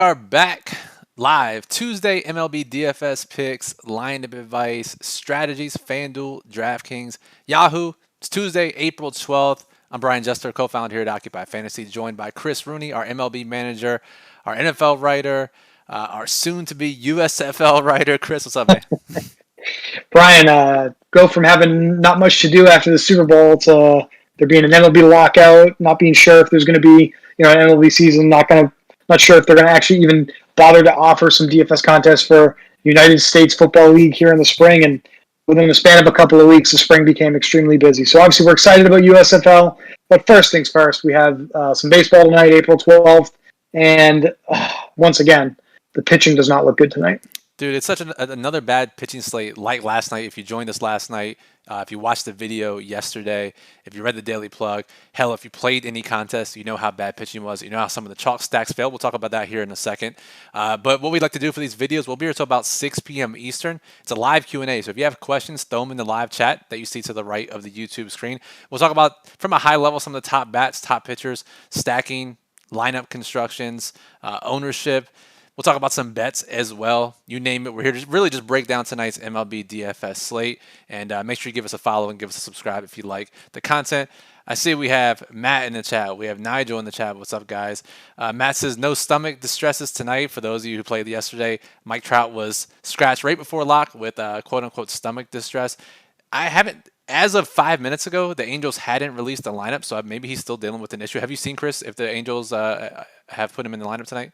Are back live Tuesday MLB DFS picks, lineup advice, strategies, FanDuel, DraftKings, Yahoo. It's Tuesday, April 12th. I'm Brian Jester, co-founder here at Occupy Fantasy, joined by Chris Rooney, our MLB manager, our NFL writer, our soon-to-be USFL writer. Chris, what's up, man? Brian, go from having not much to do after the Super Bowl to there being an MLB lockout, not being sure if there's going to be an MLB season, not sure if they're going to actually even bother to offer some DFS contests for United States Football League here in the spring. And within the span of a couple of weeks, the spring became extremely busy. So obviously we're excited about USFL. But first things first, we have some baseball tonight, April 12th. And once again, the pitching does not look good tonight. Dude, it's such another bad pitching slate like last night. If you joined us last night, if you watched the video yesterday, if you read the Daily Plug, hell, if you played any contest, you know how bad pitching was. You know how some of the chalk stacks failed. We'll talk about that here in a second. But what we'd like to do for these videos, we'll be here until about 6 p.m. Eastern. It's a live Q&A. So if you have questions, throw them in the live chat that you see to the right of the YouTube screen. We'll talk about, from a high level, some of the top bats, top pitchers, stacking, lineup constructions, ownership. We'll talk about some bets as well. You name it. We're here to really just break down tonight's MLB DFS slate. And make sure you give us a follow and give us a subscribe if you like the content. I see we have Matt in the chat. We have Nigel in the chat. What's up, guys? Matt says, no stomach distresses tonight. For those of you who played yesterday, Mike Trout was scratched right before lock with quote-unquote stomach distress. I haven't, as of 5 minutes ago, the Angels hadn't released the lineup, so maybe he's still dealing with an issue. Have you seen, Chris, if the Angels have put him in the lineup tonight?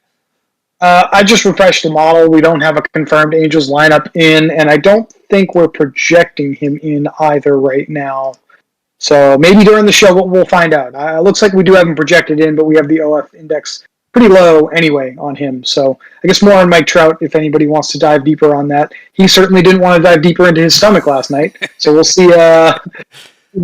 I just refreshed the model. We don't have a confirmed Angels lineup in, and I don't think we're projecting him in either right now. So maybe during the show we'll find out. It looks like we do have him projected in, but we have the OF index pretty low anyway on him. So I guess more on Mike Trout if anybody wants to dive deeper on that. He certainly didn't want to dive deeper into his stomach last night. So we'll see what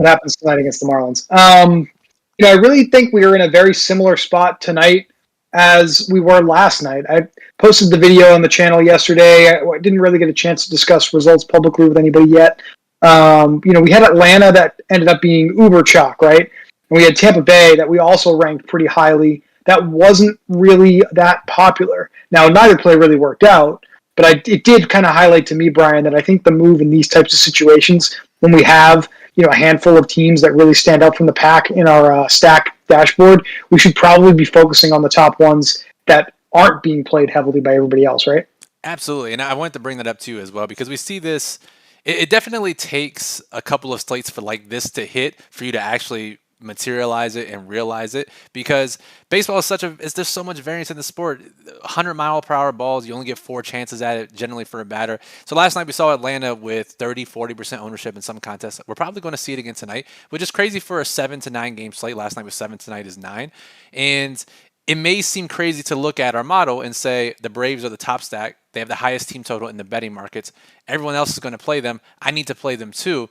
happens tonight against the Marlins. I really think we are in a very similar spot tonight as we were last night. I posted the video on the channel yesterday. I didn't really get a chance to discuss results publicly with anybody yet. We had Atlanta that ended up being uber chalk, right? And we had Tampa Bay that we also ranked pretty highly. That wasn't really that popular. Now, neither play really worked out, but it did kind of highlight to me, Brian, that I think the move in these types of situations, when we have a handful of teams that really stand out from the pack in our stack dashboard, we should probably be focusing on the top ones that aren't being played heavily by everybody else, right? Absolutely. And I wanted to bring that up to you as well, because we see this, it definitely takes a couple of slates for like this to hit for you to actually materialize it and realize it, because baseball is there's so much variance in the sport. 100-mile-per-hour balls, you only get 4 chances at it generally for a batter. So last night we saw Atlanta with 30-40% ownership in some contests. We're probably going to see it again tonight, which is crazy for a 7 to 9 game slate. Last night was 7, tonight is 9. And it may seem crazy to look at our model and say the Braves are the top stack. They have the highest team total in the betting markets. Everyone else is going to play them. I need to play them too.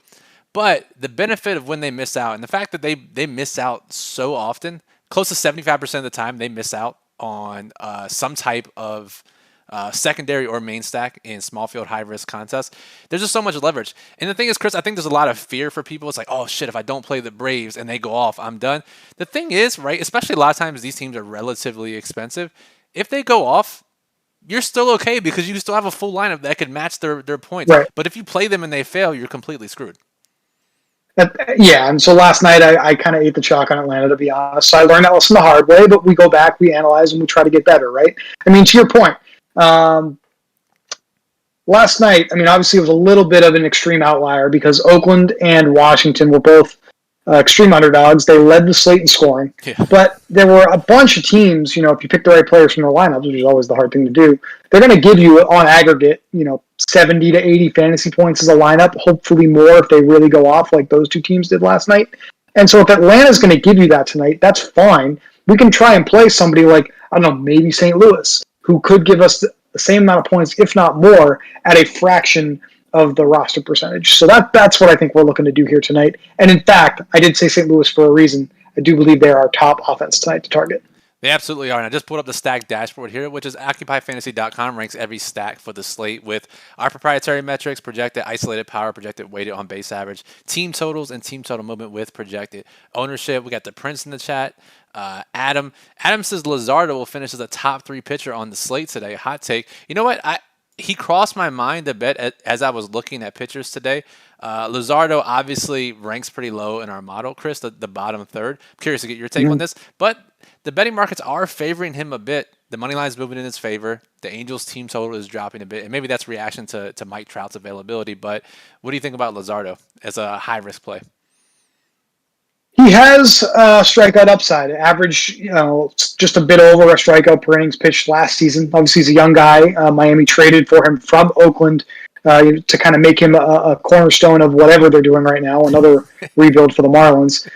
But the benefit of when they miss out, and the fact that they miss out so often, close to 75% of the time they miss out on some type of secondary or main stack in small field high risk contests. There's just so much leverage. And the thing is, Chris, I think there's a lot of fear for people. It's like, oh shit, if I don't play the Braves and they go off, I'm done. The thing is, right, especially a lot of times these teams are relatively expensive. If they go off, you're still okay because you still have a full lineup that could match their points. Right. But if you play them and they fail, you're completely screwed. And so last night I kind of ate the chalk on Atlanta, to be honest. So I learned that lesson the hard way, but we go back, we analyze, and we try to get better, right? I mean, to your point, last night, obviously it was a little bit of an extreme outlier because Oakland and Washington were both extreme underdogs. They led the slate in scoring. Yeah. But there were a bunch of teams, if you pick the right players from their lineups, which is always the hard thing to do, they're going to give you, on aggregate, 70 to 80 fantasy points as a lineup, hopefully more if they really go off like those two teams did last night. And so if Atlanta's going to give you that tonight, that's fine. We can try and play somebody like, I don't know, maybe St. Louis, who could give us the same amount of points, if not more, at a fraction of the roster percentage. So that's what I think we're looking to do here tonight. And in fact, I did say St. Louis for a reason. I do believe they are our top offense tonight to target. They absolutely are. And I just pulled up the stack dashboard here, which is OccupyFantasy.com ranks every stack for the slate with our proprietary metrics, projected isolated power, projected weighted on base average, team totals, and team total movement with projected ownership. We got the Prince in the chat. Adam says Luzardo will finish as a top 3 pitcher on the slate today. Hot take. You know what? He crossed my mind a bit as I was looking at pitchers today. Luzardo obviously ranks pretty low in our model, Chris, the bottom third. I'm curious to get your take on this, but the betting markets are favoring him a bit. The money line is moving in his favor. The Angels team total is dropping a bit, and maybe that's reaction to Mike Trout's availability. But what do you think about Luzardo as a high risk play? He has strikeout upside. Average, just a bit over a strikeout per innings pitched last season. Obviously, he's a young guy. Miami traded for him from Oakland to kind of make him a cornerstone of whatever they're doing right now, another rebuild for the Marlins.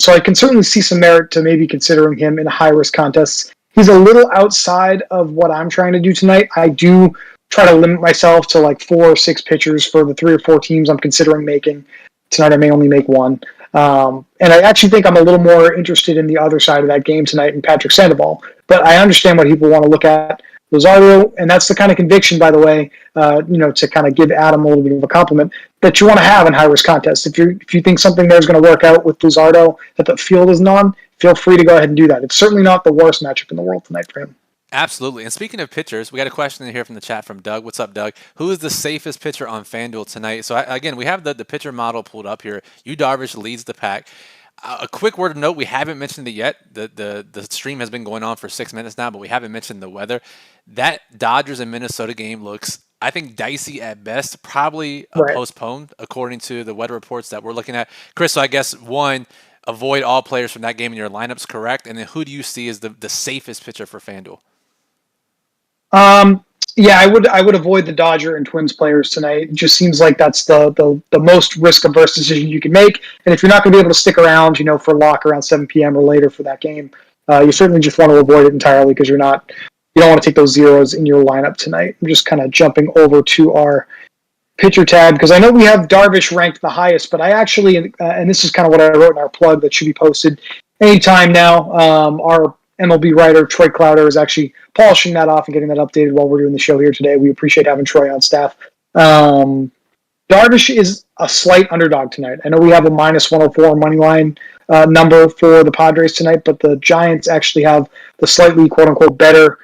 So I can certainly see some merit to maybe considering him in high-risk contests. He's a little outside of what I'm trying to do tonight. I do try to limit myself to like 4 or 6 pitchers for the 3 or 4 teams I'm considering making. Tonight I may only make one. And I actually think I'm a little more interested in the other side of that game tonight in Patrick Sandoval. But I understand what people want to look at. Luzardo, and that's the kind of conviction, by the way, to kind of give Adam a little bit of a compliment, that you want to have in high-risk contests. If you think something there is going to work out with Luzardo that the field isn't on, feel free to go ahead and do that. It's certainly not the worst matchup in the world tonight for him. Absolutely. And speaking of pitchers, we got a question in here from the chat from Doug. What's up, Doug? Who is the safest pitcher on FanDuel tonight? So, again, we have the pitcher model pulled up here. Yu Darvish leads the pack. A quick word of note, we haven't mentioned it yet. The stream has been going on for 6 minutes now, but we haven't mentioned the weather. That Dodgers and Minnesota game looks, I think, dicey at best, probably postponed according to the weather reports that we're looking at. Chris, so I guess, one, avoid all players from that game in your lineups, correct? And then who do you see as the safest pitcher for FanDuel? Yeah, I would avoid the Dodger and Twins players tonight. It just seems like that's the most risk-averse decision you can make. And if you're not going to be able to stick around, for lock around 7 p.m. or later for that game, you certainly just want to avoid it entirely because you don't want to take those zeros in your lineup tonight. I'm just kind of jumping over to our pitcher tab because I know we have Darvish ranked the highest, but I actually, and this is kind of what I wrote in our plug that should be posted anytime now, our MLB writer, Troy Clouder, is actually polishing that off and getting that updated while we're doing the show here today. We appreciate having Troy on staff. Darvish is a slight underdog tonight. I know we have a minus 104 money line number for the Padres tonight, but the Giants actually have the slightly, quote-unquote, better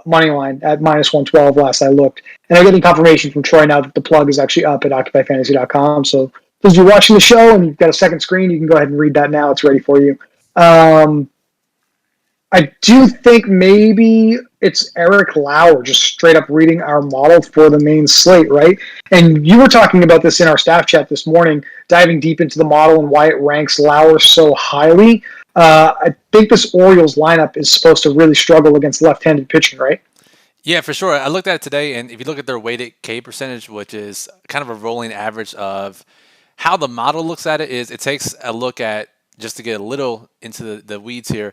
money line at minus 112 last I looked. And I'm getting confirmation from Troy now that the plug is actually up at OccupyFantasy.com. So if you're watching the show and you've got a second screen, you can go ahead and read that now. It's ready for you. I do think maybe it's Eric Lauer just straight up reading our model for the main slate, right? And you were talking about this in our staff chat this morning, diving deep into the model and why it ranks Lauer so highly. I think this Orioles lineup is supposed to really struggle against left-handed pitching, right? Yeah, for sure. I looked at it today, and if you look at their weighted K percentage, which is kind of a rolling average of how the model looks at it, is it takes a look at, just to get a little into the weeds here,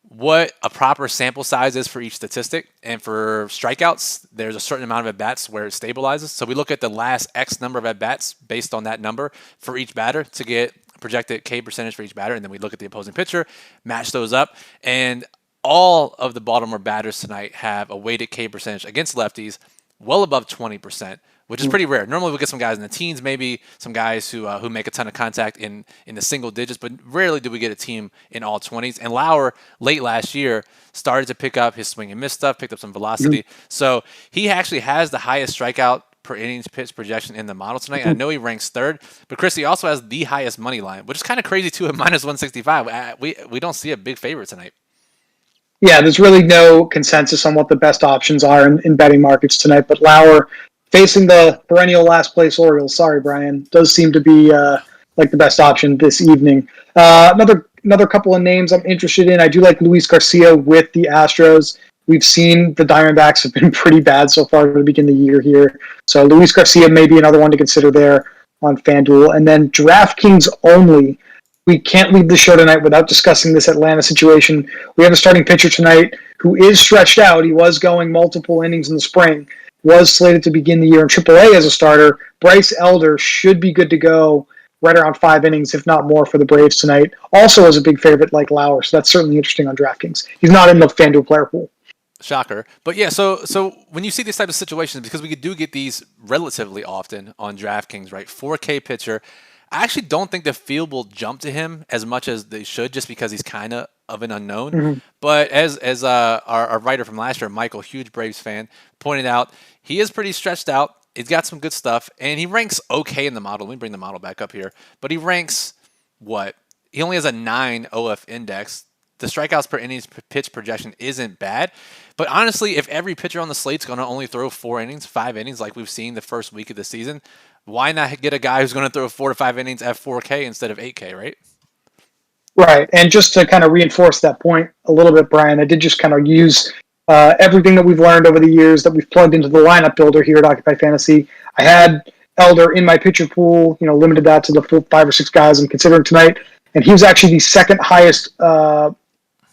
what a proper sample size is for each statistic. And for strikeouts, there's a certain amount of at-bats where it stabilizes. So we look at the last X number of at-bats based on that number for each batter to get projected K percentage for each batter. And then we look at the opposing pitcher, match those up. And all of the Baltimore batters tonight have a weighted K percentage against lefties well above 20%. Which is pretty rare. Normally we get some guys in the teens, maybe some guys who make a ton of contact in the single digits, but rarely do we get a team in all 20s. And Lauer, late last year, started to pick up his swing and miss stuff, picked up some velocity. So he actually has the highest strikeout per innings pitch projection in the model tonight. And I know he ranks third, but Chris, he also has the highest money line, which is kind of crazy too at minus 165. We don't see a big favorite tonight. Yeah, there's really no consensus on what the best options are in betting markets tonight, but Lauer, facing the perennial last place Orioles, sorry, Brian, does seem to be like the best option this evening. Another couple of names I'm interested in. I do like Luis Garcia with the Astros. We've seen the Diamondbacks have been pretty bad so far to begin the year here. So Luis Garcia may be another one to consider there on FanDuel. And then DraftKings only. We can't leave the show tonight without discussing this Atlanta situation. We have a starting pitcher tonight who is stretched out. He was going multiple innings in the spring. Was slated to begin the year in AAA as a starter. Bryce Elder should be good to go right around 5 innings, if not more, for the Braves tonight. Also as a big favorite like Lauer, so that's certainly interesting on DraftKings. He's not in the FanDuel player pool. Shocker. But yeah, so when you see these type of situations, because we do get these relatively often on DraftKings, right? 4K pitcher. I actually don't think the field will jump to him as much as they should, just because he's kind of an unknown. Mm-hmm. But as our writer from last year, Michael, huge Braves fan, pointed out, he is pretty stretched out. He's got some good stuff, and he ranks okay in the model. Let me bring the model back up here. But he ranks what? He only has a 9 OF index. The strikeouts per innings pitch projection isn't bad. But honestly, if every pitcher on the slate's going to only throw 4 innings, 5 innings, like we've seen the first week of the season, why not get a guy who's going to throw 4 to 5 innings at 4K instead of 8K, right? Right. And just to kind of reinforce that point a little bit, Brian, I did just kind of use everything that we've learned over the years that we've plugged into the lineup builder here at Occupy Fantasy. I had Elder in my pitcher pool, limited that to the full 5 or 6 guys I'm considering tonight. And he was actually the second highest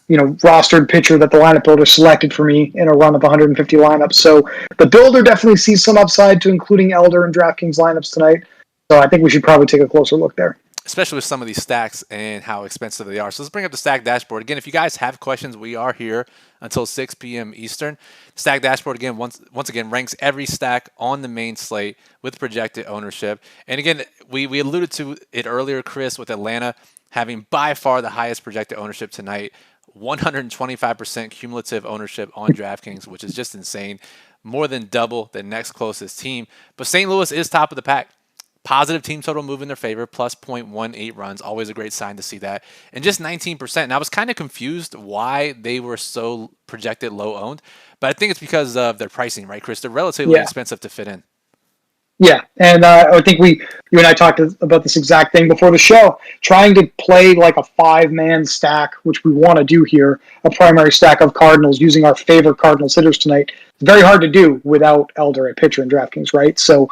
rostered pitcher that the lineup builder selected for me in a run of 150 lineups. So the builder definitely sees some upside to including Elder in DraftKings lineups tonight. So I think we should probably take a closer look there. Especially with some of these stacks and how expensive they are. So let's bring up the stack dashboard. Again, if you guys have questions, we are here until 6 p.m. Eastern. Stack dashboard, again, once again, ranks every stack on the main slate with projected ownership. And again, we alluded to it earlier, Chris, with Atlanta having by far the highest projected ownership tonight. 125% cumulative ownership on DraftKings, which is just insane. More than double the next closest team. But St. Louis is top of the pack. Positive team total move in their favor, plus 0.18 runs. Always a great sign to see that. And just 19%. And I was kind of confused why they were so projected low owned. But I think it's because of their pricing, right, Chris? They're relatively expensive to fit in. Yeah, and I think you and I talked about this exact thing before the show. Trying to play like a 5-man stack, which we want to do here, a primary stack of Cardinals using our favorite Cardinals hitters tonight. It's very hard to do without Elder at pitcher in DraftKings, right? So,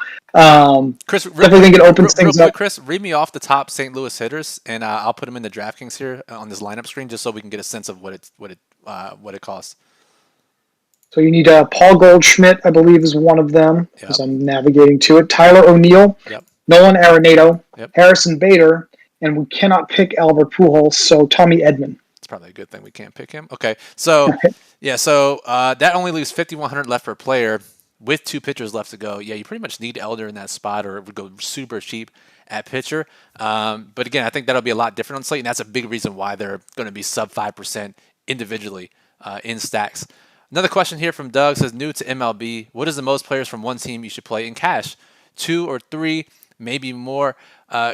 Chris, definitely think it opens things real quick, up. Chris, read me off the top St. Louis hitters, and I'll put them in the DraftKings here on this lineup screen, just so we can get a sense of what it costs. So you need Paul Goldschmidt, I believe, is one of them, as I'm navigating to it. Tyler O'Neill, Nolan Arenado, Harrison Bader, and we cannot pick Albert Pujols, so Tommy Edman. It's probably a good thing we can't pick him. Okay, so that only leaves 5,100 left per player with 2 pitchers left to go. Yeah, you pretty much need Elder in that spot, or it would go super cheap at pitcher. But again, I think that'll be a lot different on slate, and that's a big reason why they're going to be sub 5% individually in stacks. Another question here from Doug says, new to MLB, what is the most players from one team you should play in cash? 2 or 3, maybe more.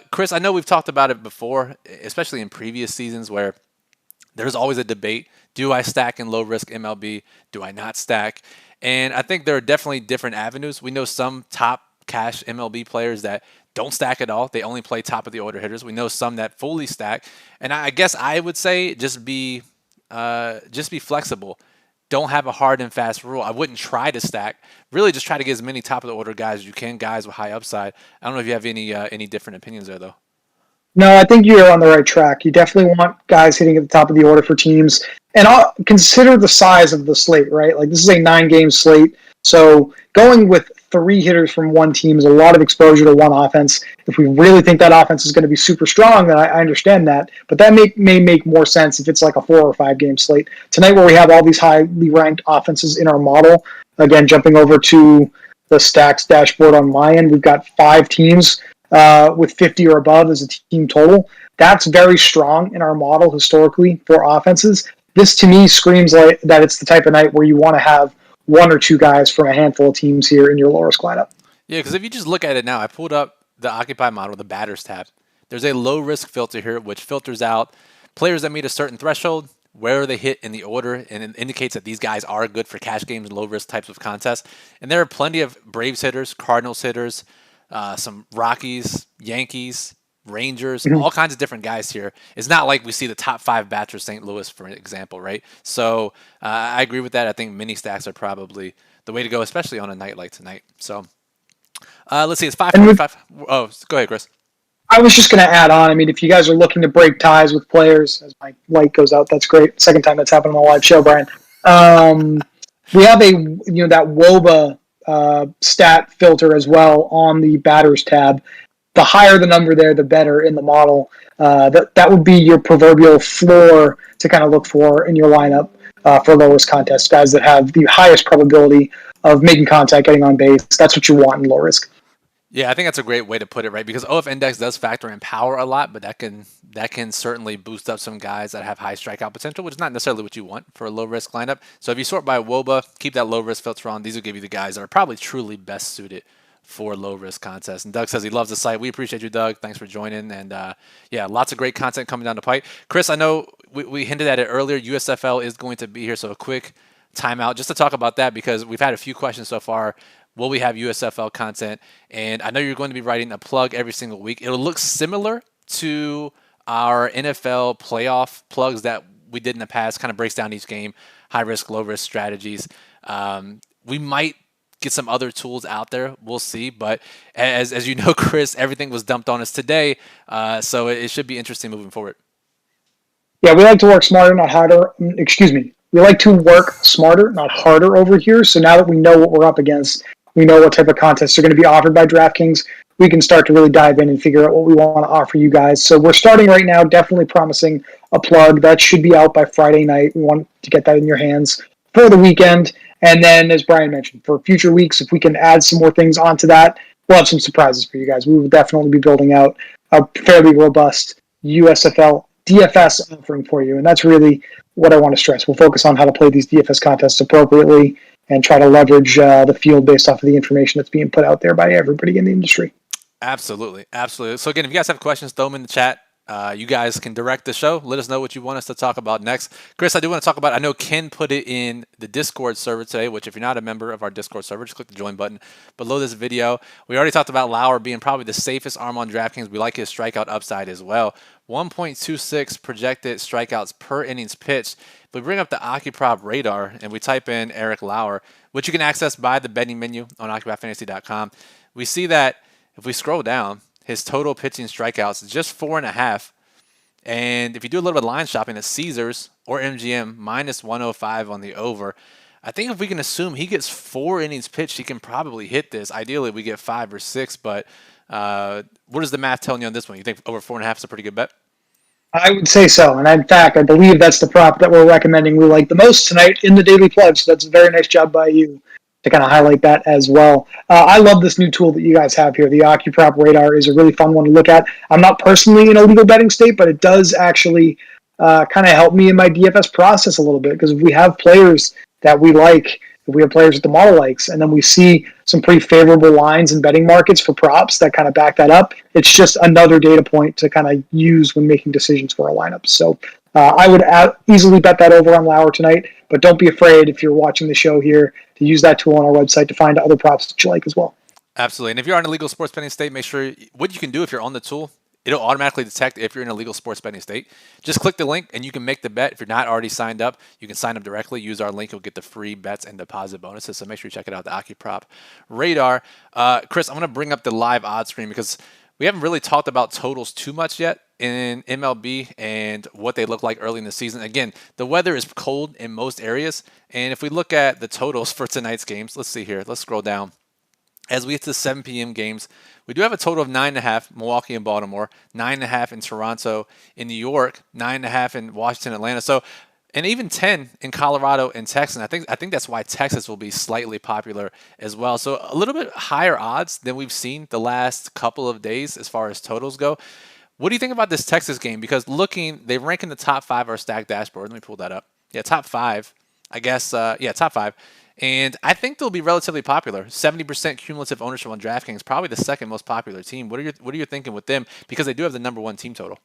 Chris, I know we've talked about it before, especially in previous seasons where there's always a debate. Do I stack in low-risk MLB? Do I not stack? And I think there are definitely different avenues. We know some top cash MLB players that don't stack at all. They only play top-of-the-order hitters. We know some that fully stack. And I guess I would say just be flexible. Don't have a hard and fast rule. I wouldn't try to stack. Really just try to get as many top-of-the-order guys as you can, guys with high upside. I don't know if you have any different opinions there, though. No, I think you're on the right track. You definitely want guys hitting at the top of the order for teams. And I'll consider the size of the slate, right? Like, this is a 9-game slate. So going with 3 hitters from one team is a lot of exposure to one offense. If we really think that offense is going to be super strong, then I understand that. But that may make more sense if it's like a 4 or 5-game slate. Tonight, where we have all these highly ranked offenses in our model, again, jumping over to the stacks dashboard on my end, we've got 5 teams with 50 or above as a team total. That's very strong in our model historically for offenses. This, to me, screams like that it's the type of night where you want to have 1 or 2 guys from a handful of teams here in your low risk lineup. Yeah, because if you just look at it now, I pulled up the Occupy model, the batters tab. There's a low risk filter here, which filters out players that meet a certain threshold, where they hit in the order, and it indicates that these guys are good for cash games and low risk types of contests. And there are plenty of Braves hitters, Cardinals hitters, some Rockies, Yankees, Rangers, all kinds of different guys here. It's not like we see the top 5 batters, St. Louis, for example, right? So I agree with that. I think mini stacks are probably the way to go, especially on a night like tonight. So let's see, it's 5:45. Oh, go ahead, Chris. I was just going to add on. I mean, if you guys are looking to break ties with players, as my light goes out, that's great. Second time that's happened on a live show, Brian. We have that WOBA stat filter as well on the batters tab. the higher the number there, the better in the model. That would be your proverbial floor to kind of look for in your lineup for low risk contests. Guys that have the highest probability of making contact, getting on base. That's what you want in low risk. Yeah, I think that's a great way to put it, right? Because OF index does factor in power a lot, but that can certainly boost up some guys that have high strikeout potential, which is not necessarily what you want for a low risk lineup. So if you sort by WOBA, keep that low risk filter on. These will give you the guys that are probably truly best suited for low risk contests. And Doug says he loves the site. We appreciate you, Doug. Thanks for joining. And yeah, lots of great content coming down the pipe. Chris, I know we hinted at it earlier. USFL is going to be here, so a quick timeout just to talk about that because we've had a few questions so far. Will we have USFL content? And I know you're going to be writing a plug every single week. It'll look similar to our NFL playoff plugs that we did in the past, kind of breaks down each game, high risk, low risk strategies. We might get some other tools out there. We'll see. But as you know, Chris, everything was dumped on us today. So it should be interesting moving forward. Yeah, we like to work smarter, not harder. Excuse me. We like to work smarter, not harder over here. So now that we know what we're up against, we know what type of contests are going to be offered by DraftKings, we can start to really dive in and figure out what we want to offer you guys. So we're starting right now, definitely promising a plug. That should be out by Friday night. We want to get that in your hands for the weekend. And then, as Brian mentioned, for future weeks, if we can add some more things onto that, we'll have some surprises for you guys. We will definitely be building out a fairly robust USFL DFS offering for you. And that's really what I want to stress. We'll focus on how to play these DFS contests appropriately and try to leverage the field based off of the information that's being put out there by everybody in the industry. Absolutely. Absolutely. So again, if you guys have questions, throw them in the chat. You guys can direct the show. Let us know what you want us to talk about next. Chris, I do want to talk about, I know Ken put it in the Discord server today, which if you're not a member of our Discord server, just click the join button below this video. We already talked about Lauer being probably the safest arm on DraftKings. We like his strikeout upside as well. 1.26 projected strikeouts per innings pitched. If we bring up the AccuProp radar and we type in Eric Lauer, which you can access by the betting menu on AccuPropFantasy.com, we see that if we scroll down, his total pitching strikeouts is just 4.5. And if you do a little bit of line shopping at Caesars or MGM, minus 105 on the over. I think if we can assume he gets 4 innings pitched, he can probably hit this. Ideally, we get 5 or 6, but what is the math telling you on this one? You think over 4.5 is a pretty good bet? I would say so. And in fact, I believe that's the prop that we're recommending we like the most tonight in the daily plug. So that's a very nice job by you to kind of highlight that as well. I love this new tool that you guys have here. The AccuProp Radar is a really fun one to look at. I'm not personally in a legal betting state, but it does actually kind of help me in my DFS process a little bit because if we have players that we like, if we have players that the model likes, and then we see some pretty favorable lines in betting markets for props that kind of back that up, it's just another data point to kind of use when making decisions for a lineup. So I would easily bet that over on Lauer tonight, but don't be afraid if you're watching the show here to use that tool on our website to find other props that you like as well. Absolutely. And if you're in a legal sports betting state, make sure what you can do if you're on the tool, it'll automatically detect if you're in a legal sports betting state. Just click the link and you can make the bet. If you're not already signed up, you can sign up directly. Use our link. You'll get the free bets and deposit bonuses. So make sure you check it out, the AccuProp Radar. Chris, I'm going to bring up the live odds screen because we haven't really talked about totals too much yet in MLB and what they look like early in the season. Again, the weather is cold in most areas. And if we look at the totals for tonight's games, let's see here. Let's scroll down. As we get to the 7 p.m. games, we do have a total of 9.5, Milwaukee and Baltimore, 9.5 in Toronto, in New York, 9.5 in Washington, Atlanta. So, and even 10 in Colorado and Texas. I think that's why Texas will be slightly popular as well. So a little bit higher odds than we've seen the last couple of days as far as totals go. What do you think about this Texas game? Because they rank in the top 5 our stack dashboard. Let me pull that up. Yeah, top 5. I guess, top 5. And I think they'll be relatively popular. 70% cumulative ownership on DraftKings, probably the second most popular team. What are you thinking with them? Because they do have the number 1 team total.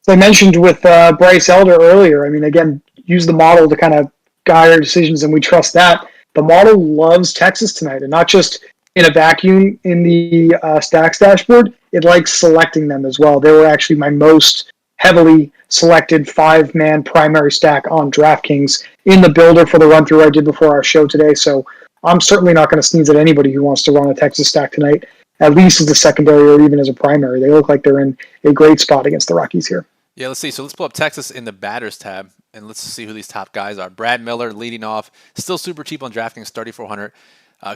So I mentioned with Bryce Elder earlier, I mean, again, use the model to kind of guide our decisions, and we trust that. The model loves Texas tonight, and not just in a vacuum in the stacks dashboard. It likes selecting them as well. They were actually my most heavily selected 5-man primary stack on DraftKings in the builder for the run-through I did before our show today. So I'm certainly not going to sneeze at anybody who wants to run a Texas stack tonight, at least as a secondary or even as a primary. They look like they're in a great spot against the Rockies here. Yeah, let's see. So let's pull up Texas in the batters tab, and let's see who these top guys are. Brad Miller leading off, still super cheap on DraftKings, $3,400.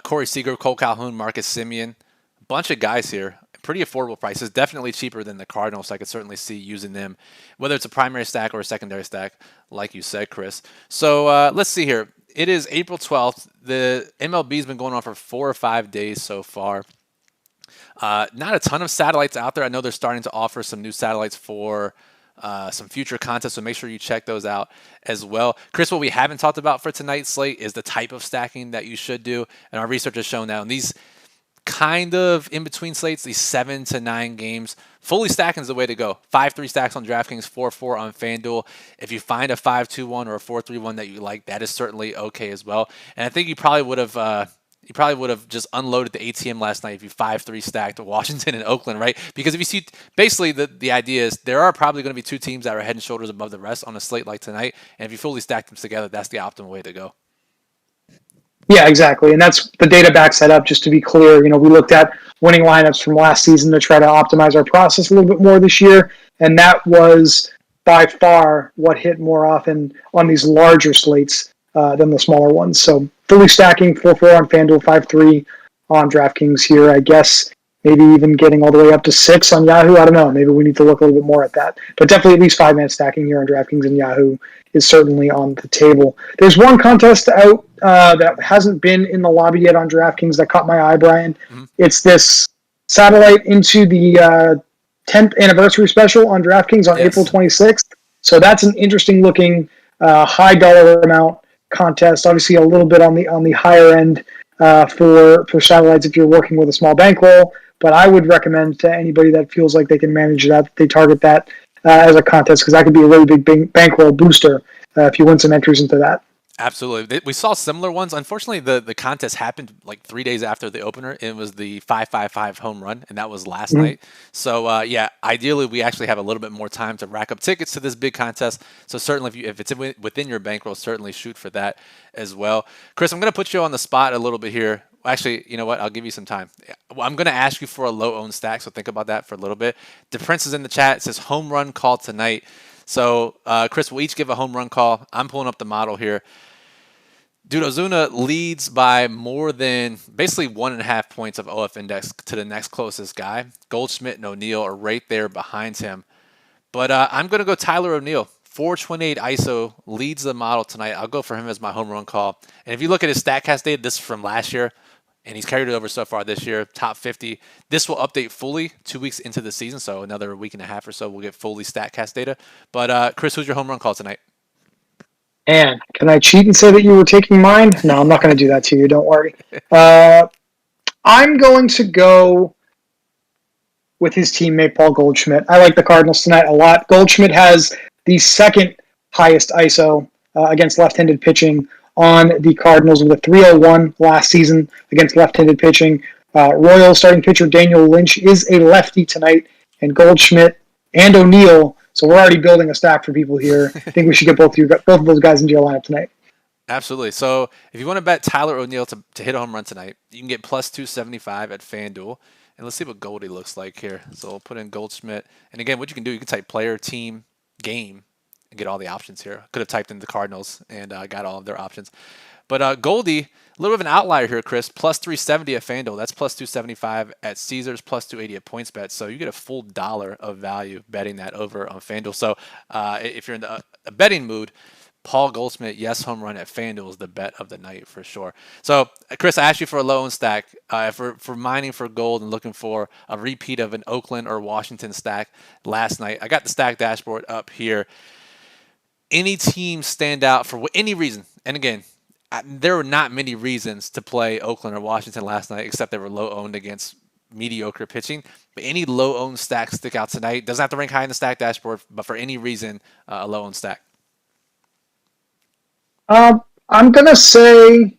Corey Seager, Cole Calhoun, Marcus Semien, a bunch of guys here. pretty affordable prices, definitely cheaper than the Cardinals. So I could certainly see using them, whether it's a primary stack or a secondary stack, like you said, Chris. So let's see here. It is April 12th. The MLB's been going on for 4 or 5 days so far. Not a ton of satellites out there. I know they're starting to offer some new satellites for some future contests, so make sure you check those out as well. Chris, what we haven't talked about for tonight's slate is the type of stacking that you should do, and our research has shown that on these kind of in-between slates, these 7 to 9 games, fully stacking is the way to go. 5-3 stacks on DraftKings, 4-4 on FanDuel. If you find a 5-2-1 or a 4-3-1 that you like, that is certainly okay as well. And I think you probably would have just unloaded the ATM last night if you 5-3 stacked Washington and Oakland, right? Because if you see, basically the idea is there are probably going to be 2 teams that are head and shoulders above the rest on a slate like tonight, and if you fully stack them together, that's the optimal way to go. Yeah, exactly. And that's the data backs that up, just to be clear. We looked at winning lineups from last season to try to optimize our process a little bit more this year. And that was by far what hit more often on these larger slates than the smaller ones. So fully stacking 4-4 on FanDuel, 5-3 on DraftKings here. I guess maybe even getting all the way up to 6 on Yahoo. I don't know. Maybe we need to look a little bit more at that. But definitely at least 5-man stacking here on DraftKings and Yahoo is certainly on the table. There's one contest out that hasn't been in the lobby yet on DraftKings that caught my eye, Brian. Mm-hmm. It's this satellite into the 10th anniversary special on DraftKings on April 26th. So that's an interesting looking high dollar amount contest. Obviously a little bit on the higher end for satellites if you're working with a small bankroll. But I would recommend to anybody that feels like they can manage that, they target that as a contest, because that could be a really big bankroll booster if you win some entries into that. Absolutely. We saw similar ones. Unfortunately, the contest happened like 3 days after the opener. It was the 5-5-5 home run, and that was last night. So, ideally, we actually have a little bit more time to rack up tickets to this big contest. So certainly, if it's within your bankroll, certainly shoot for that as well. Chris, I'm going to put you on the spot a little bit here. Actually, you know what? I'll give you some time. I'm going to ask you for a low-owned stack, so think about that for a little bit. The Prince is in the chat. It says home run call tonight. So, Chris, we'll each give a home run call. I'm pulling up the model here. Dude, Ozuna leads by more than basically 1.5 points of OF index to the next closest guy. Goldschmidt and O'Neill are right there behind him. But I'm going to go Tyler O'Neill. 428 ISO leads the model tonight. I'll go for him as my home run call. And if you look at his StatCast data, this is from last year, and he's carried it over so far this year, top 50. This will update fully 2 weeks into the season, so another week and a half or so we'll get fully StatCast data. But, Chris, who's your home run call tonight? And can I cheat and say that you were taking mine? No, I'm not going to do that to you. Don't worry. I'm going to go with his teammate, Paul Goldschmidt. I like the Cardinals tonight a lot. Goldschmidt has the second highest ISO against left-handed pitching on the Cardinals with a 301 last season against left-handed pitching. Royals starting pitcher Daniel Lynch is a lefty tonight, and Goldschmidt and O'Neill. So we're already building a stack for people here. I think we should get both of those guys into your lineup tonight. Absolutely. So if you want to bet Tyler O'Neill to hit a home run tonight, you can get plus 275 at FanDuel. And let's see what Goldie looks like here. So we'll put in Goldschmidt. And again, what you can do, you can type player, team, game, and get all the options here. Could have typed in the Cardinals and got all of their options. But Goldie, a little bit of an outlier here, Chris. Plus 370 at FanDuel. That's plus 275 at Caesars, plus 280 at PointsBet. So you get a full $1 of value betting that over on FanDuel. So if you're in the betting mood, Paul Goldschmidt, yes, home run at FanDuel is the bet of the night for sure. So, Chris, I asked you for a low-owned stack. For mining for gold and looking for a repeat of an Oakland or Washington stack last night, I got the stack dashboard up here. Any team stand out for any reason? And again, there were not many reasons to play Oakland or Washington last night, except they were low-owned against mediocre pitching. But any low-owned stack stick out tonight? Doesn't have to rank high in the stack dashboard, but for any reason, a low-owned stack. I'm going to say,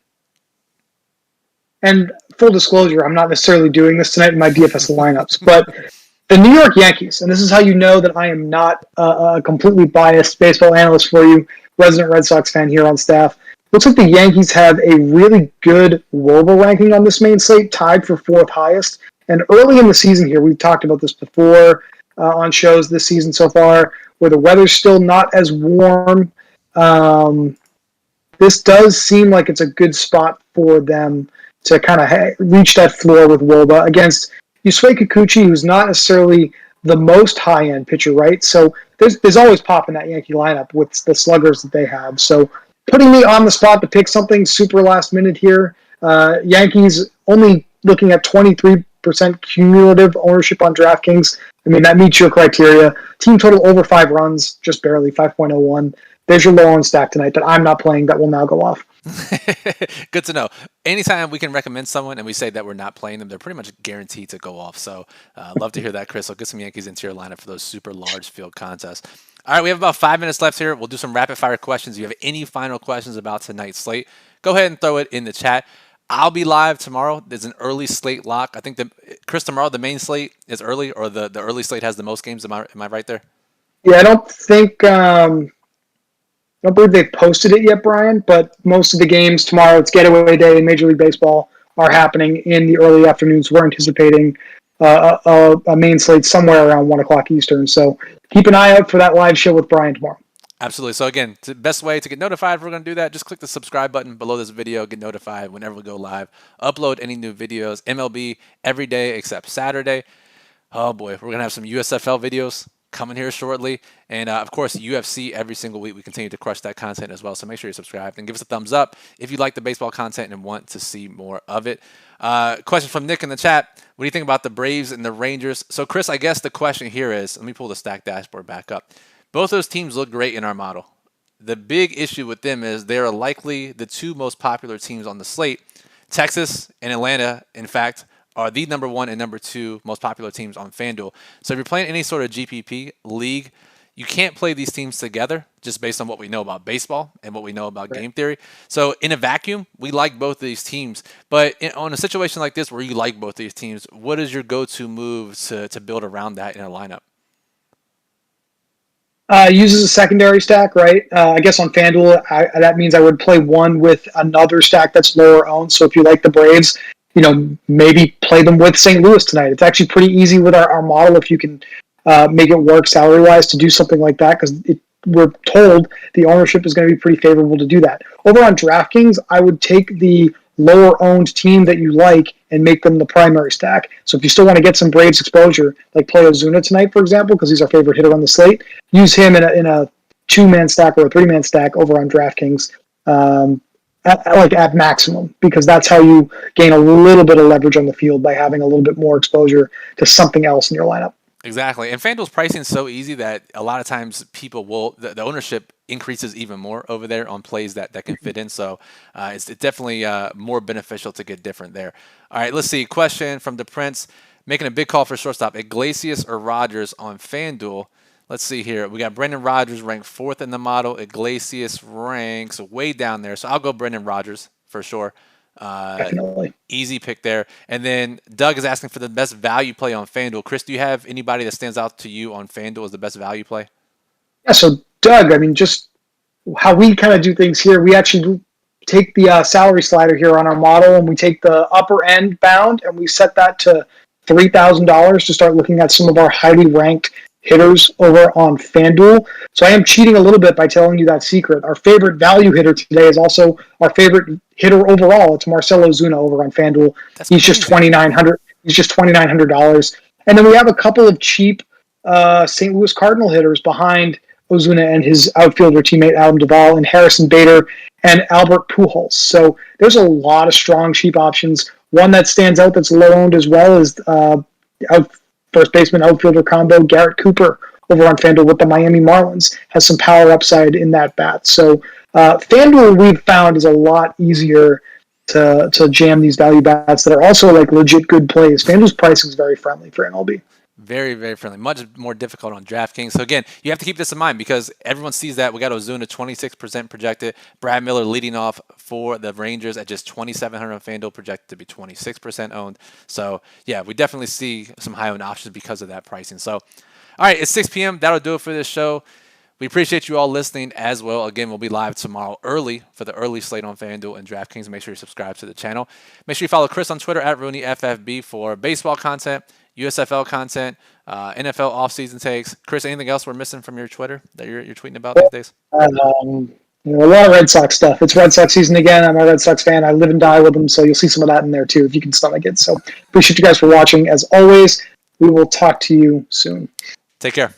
and full disclosure, I'm not necessarily doing this tonight in my DFS lineups, but the New York Yankees, and this is how you know that I am not a completely biased baseball analyst for you, resident Red Sox fan here on staff. Looks like the Yankees have a really good WOBA ranking on this main slate, tied for 4th highest. And early in the season here, we've talked about this before on shows this season so far, where the weather's still not as warm. This does seem like it's a good spot for them to kind of reach that floor with WOBA against, Yusei Kikuchi, who's not necessarily the most high-end pitcher, right? So there's always pop in that Yankee lineup with the sluggers that they have. So putting me on the spot to pick something super last minute here, Yankees only looking at 23% cumulative ownership on DraftKings. I mean, that meets your criteria. Team total over 5 runs, just barely, 5.01. There's your low on stack tonight that I'm not playing that will now go off. Good to know. Anytime we can recommend someone and we say that we're not playing them, they're pretty much guaranteed to go off. So love to hear that, Chris. So get some Yankees into your lineup for those super large field contests. All right, we have about 5 minutes left here. We'll do some rapid fire questions. If you have any final questions about tonight's slate, go ahead and throw it in the chat. I'll be live tomorrow. There's an early slate lock. I think Chris, tomorrow the main slate is early, or the early slate has the most games. Am I right there? Yeah, I don't think I don't believe they've posted it yet, Brian, but most of the games tomorrow, it's getaway day in Major League Baseball, are happening in the early afternoons. We're anticipating a main slate somewhere around 1 o'clock Eastern. So keep an eye out for that live show with Brian tomorrow. Absolutely. So again, the best way to get notified if we're going to do that, just click the subscribe button below this video, get notified whenever we go live, upload any new videos, MLB every day except Saturday. Oh boy, we're going to have some USFL videos coming here shortly. And of course, UFC every single week. We continue to crush that content as well. So make sure you're subscribed and give us a thumbs up if you like the baseball content and want to see more of it. Question from Nick in the chat. What do you think about the Braves and the Rangers? So Chris, I guess the question here is, let me pull the stack dashboard back up. Both those teams look great in our model. The big issue with them is they are likely the 2 most popular teams on the slate. Texas and Atlanta, in fact, are the number 1 and number 2 most popular teams on FanDuel. So if you're playing any sort of GPP league, you can't play these teams together just based on what we know about baseball and what we know about game theory. So in a vacuum, we like both of these teams. But on a situation like this where you like both these teams, what is your go-to move to build around that in a lineup? Uses a secondary stack, right? I guess on FanDuel, that means I would play one with another stack that's lower owned. So if you like the Braves, maybe play them with St. Louis tonight. It's actually pretty easy with our model if you can make it work salary-wise to do something like that, because we're told the ownership is going to be pretty favorable to do that. Over on DraftKings, I would take the lower-owned team that you like and make them the primary stack. So if you still want to get some Braves exposure, like play Ozuna tonight, for example, because he's our favorite hitter on the slate, use him in a 2-man stack or a 3-man stack over on DraftKings at maximum, because that's how you gain a little bit of leverage on the field, by having a little bit more exposure to something else in your lineup. Exactly. And FanDuel's pricing is so easy that a lot of times people the ownership increases even more over there on plays that can fit in. So it's definitely more beneficial to get different there. All right, let's see. Question from the Prince. Making a big call for shortstop, Iglesias or Rogers on FanDuel. Let's see here. We got Brendan Rodgers ranked 4th in the model. Iglesias ranks way down there. So I'll go Brendan Rodgers for sure. Definitely. Easy pick there. And then Doug is asking for the best value play on FanDuel. Chris, do you have anybody that stands out to you on FanDuel as the best value play? Yeah, so Doug, I mean, just how we kind of do things here, we actually take the salary slider here on our model, and we take the upper end bound and we set that to $3,000 to start looking at some of our highly ranked hitters over on FanDuel. So I am cheating a little bit by telling you that secret. Our favorite value hitter today is also our favorite hitter overall. It's Marcell Ozuna over on FanDuel. He's just $2,900. He's just $2,900. And then we have a couple of cheap St. Louis Cardinal hitters behind Ozuna and his outfielder teammate Adam Duvall, and Harrison Bader and Albert Pujols. So there's a lot of strong cheap options. One that stands out that's low owned as well is first baseman outfielder combo Garrett Cooper over on FanDuel with the Miami Marlins. Has some power upside in that bat. So FanDuel, we've found, is a lot easier to jam these value bats that are also like legit good plays. FanDuel's pricing is very friendly for MLB. Very, very friendly. Much more difficult on DraftKings. So again, you have to keep this in mind because everyone sees that. We got Ozuna 26% projected. Brad Miller leading off for the Rangers at just 2,700 on FanDuel, projected to be 26% owned. So yeah, we definitely see some high owned options because of that pricing. So, all right, it's 6 p.m. That'll do it for this show. We appreciate you all listening as well. Again, we'll be live tomorrow early for the early slate on FanDuel and DraftKings. Make sure you subscribe to the channel. Make sure you follow Chris on Twitter at RooneyFFB for baseball content, USFL content, NFL offseason takes. Chris, anything else we're missing from your Twitter that you're tweeting about these days? A lot of Red Sox stuff. It's Red Sox season again. I'm a Red Sox fan. I live and die with them, so you'll see some of that in there too if you can stomach it. So appreciate you guys for watching. As always, we will talk to you soon. Take care.